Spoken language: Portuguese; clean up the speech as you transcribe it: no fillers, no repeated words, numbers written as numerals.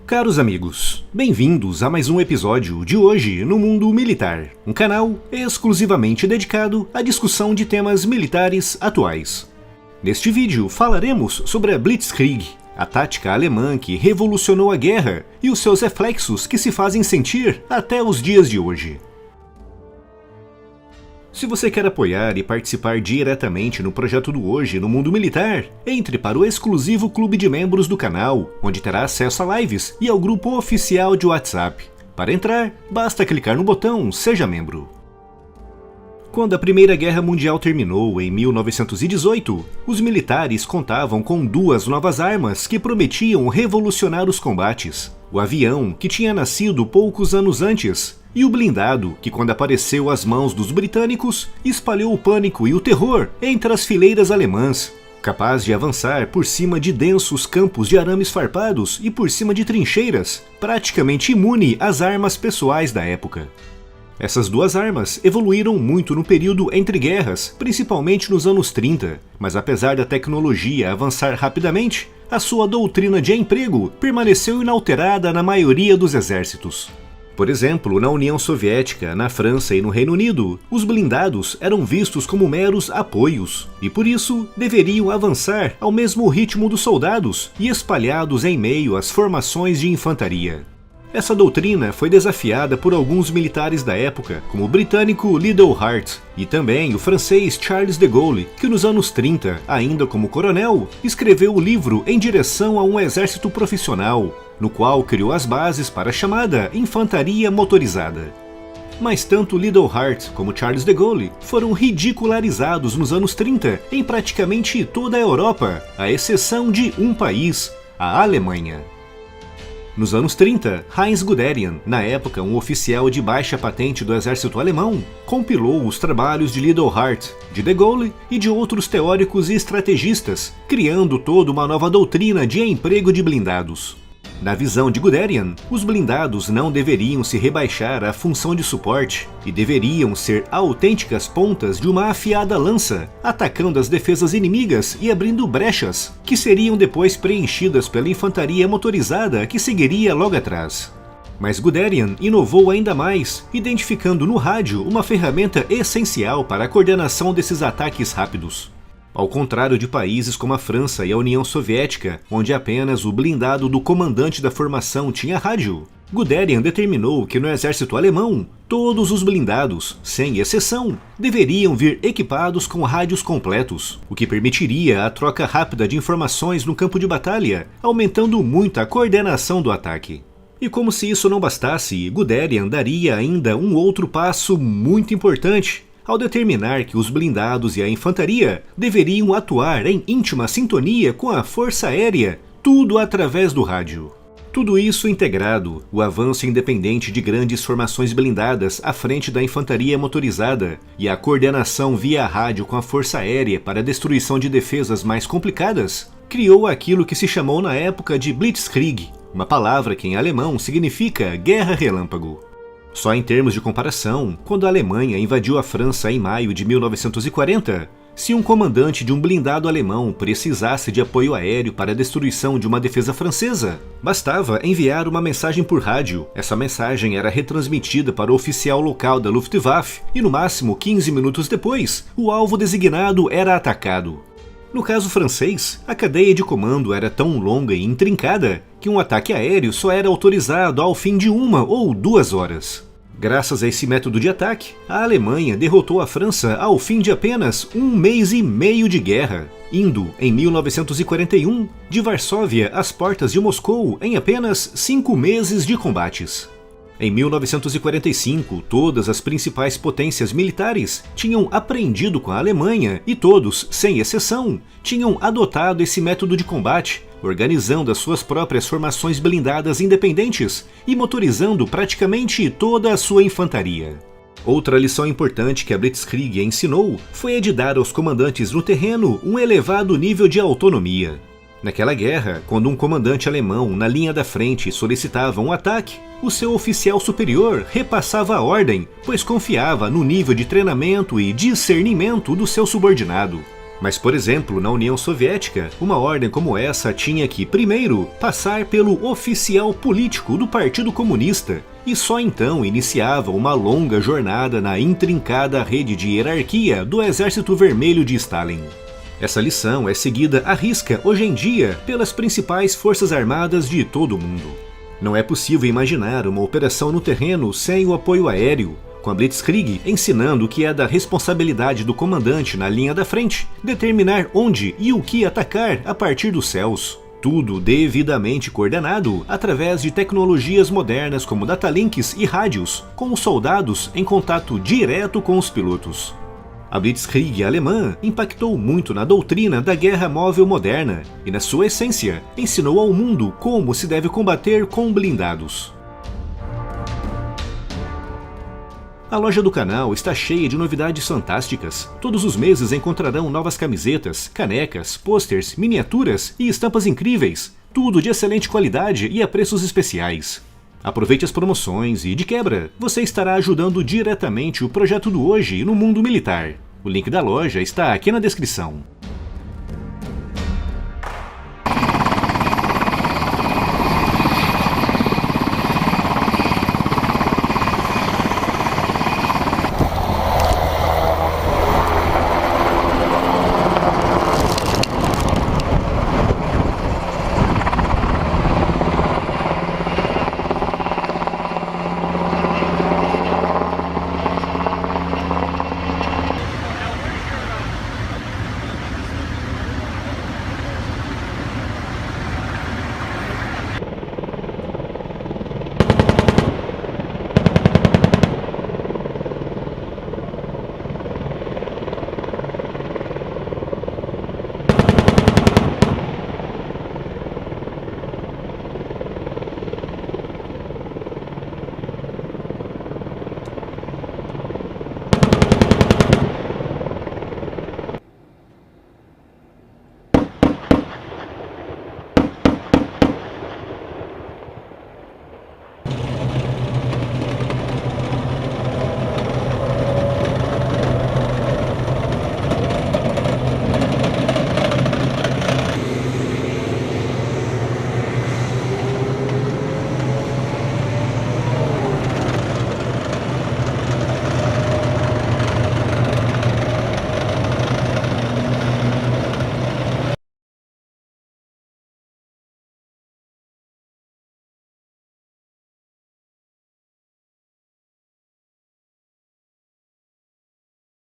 Caros amigos, bem-vindos a mais um episódio de Hoje no Mundo Militar, um canal exclusivamente dedicado à discussão de temas militares atuais. Neste vídeo falaremos sobre a Blitzkrieg, a tática alemã que revolucionou a guerra e os seus reflexos que se fazem sentir até os dias de hoje. Se você quer apoiar e participar diretamente no projeto do Hoje no Mundo Militar, entre para o exclusivo clube de membros do canal, onde terá acesso a lives e ao grupo oficial de WhatsApp. Para entrar, basta clicar no botão Seja Membro. Quando a Primeira Guerra Mundial terminou em 1918, os militares contavam com duas novas armas que prometiam revolucionar os combates: o avião, que tinha nascido poucos anos antes, e o blindado, que quando apareceu às mãos dos britânicos, espalhou o pânico e o terror entre as fileiras alemãs, capaz de avançar por cima de densos campos de arames farpados e por cima de trincheiras, praticamente imune às armas pessoais da época. Essas duas armas evoluíram muito no período entre guerras, principalmente nos anos 30, mas apesar da tecnologia avançar rapidamente, a sua doutrina de emprego permaneceu inalterada na maioria dos exércitos. Por exemplo, na União Soviética, na França e no Reino Unido, os blindados eram vistos como meros apoios, e por isso deveriam avançar ao mesmo ritmo dos soldados e espalhados em meio às formações de infantaria. Essa doutrina foi desafiada por alguns militares da época, como o britânico Liddell Hart e também o francês Charles de Gaulle, que nos anos 30, ainda como coronel, escreveu o livro Em Direção a um Exército Profissional, no qual criou as bases para a chamada Infantaria Motorizada. Mas tanto Liddell Hart como Charles de Gaulle foram ridicularizados nos anos 30 em praticamente toda a Europa, à exceção de um país, a Alemanha. Nos anos 30, Heinz Guderian, na época um oficial de baixa patente do exército alemão, compilou os trabalhos de Liddell Hart, de Gaulle e de outros teóricos e estrategistas, criando toda uma nova doutrina de emprego de blindados. Na visão de Guderian, os blindados não deveriam se rebaixar à função de suporte e deveriam ser autênticas pontas de uma afiada lança, atacando as defesas inimigas e abrindo brechas, que seriam depois preenchidas pela infantaria motorizada que seguiria logo atrás. Mas Guderian inovou ainda mais, identificando no rádio uma ferramenta essencial para a coordenação desses ataques rápidos. Ao contrário de países como a França e a União Soviética, onde apenas o blindado do comandante da formação tinha rádio, Guderian determinou que no exército alemão, todos os blindados, sem exceção, deveriam vir equipados com rádios completos, o que permitiria a troca rápida de informações no campo de batalha, aumentando muito a coordenação do ataque. E como se isso não bastasse, Guderian daria ainda um outro passo muito importante, ao determinar que os blindados e a infantaria deveriam atuar em íntima sintonia com a força aérea, tudo através do rádio. Tudo isso integrado, o avanço independente de grandes formações blindadas à frente da infantaria motorizada e a coordenação via rádio com a força aérea para a destruição de defesas mais complicadas, criou aquilo que se chamou na época de Blitzkrieg, uma palavra que em alemão significa guerra relâmpago. Só em termos de comparação, quando a Alemanha invadiu a França em maio de 1940, se um comandante de um blindado alemão precisasse de apoio aéreo para a destruição de uma defesa francesa, bastava enviar uma mensagem por rádio. Essa mensagem era retransmitida para o oficial local da Luftwaffe e no máximo 15 minutos depois, o alvo designado era atacado. No caso francês, a cadeia de comando era tão longa e intrincada que um ataque aéreo só era autorizado ao fim de 1 ou 2 horas. Graças a esse método de ataque, a Alemanha derrotou a França ao fim de apenas 1 mês e meio de guerra, indo, em 1941, de Varsóvia às portas de Moscou em apenas 5 meses de combates. Em 1945, todas as principais potências militares tinham aprendido com a Alemanha e todos, sem exceção, tinham adotado esse método de combate, organizando as suas próprias formações blindadas independentes e motorizando praticamente toda a sua infantaria. Outra lição importante que a Blitzkrieg ensinou foi a de dar aos comandantes no terreno um elevado nível de autonomia. Naquela guerra, quando um comandante alemão na linha da frente solicitava um ataque, o seu oficial superior repassava a ordem, pois confiava no nível de treinamento e discernimento do seu subordinado. Mas, por exemplo, na União Soviética, uma ordem como essa tinha que, primeiro, passar pelo oficial político do Partido Comunista, e só então iniciava uma longa jornada na intrincada rede de hierarquia do Exército Vermelho de Stalin. Essa lição é seguida à risca hoje em dia pelas principais forças armadas de todo o mundo. Não é possível imaginar uma operação no terreno sem o apoio aéreo, com a Blitzkrieg ensinando que é da responsabilidade do comandante na linha da frente determinar onde e o que atacar a partir dos céus. Tudo devidamente coordenado através de tecnologias modernas como datalinks e rádios, com os soldados em contato direto com os pilotos. A Blitzkrieg alemã impactou muito na doutrina da guerra móvel moderna e, na sua essência, ensinou ao mundo como se deve combater com blindados. A loja do canal está cheia de novidades fantásticas. Todos os meses encontrarão novas camisetas, canecas, pôsteres, miniaturas e estampas incríveis. Tudo de excelente qualidade e a preços especiais. Aproveite as promoções e, de quebra, você estará ajudando diretamente o projeto do Hoje no mundo militar. O link da loja está aqui na descrição.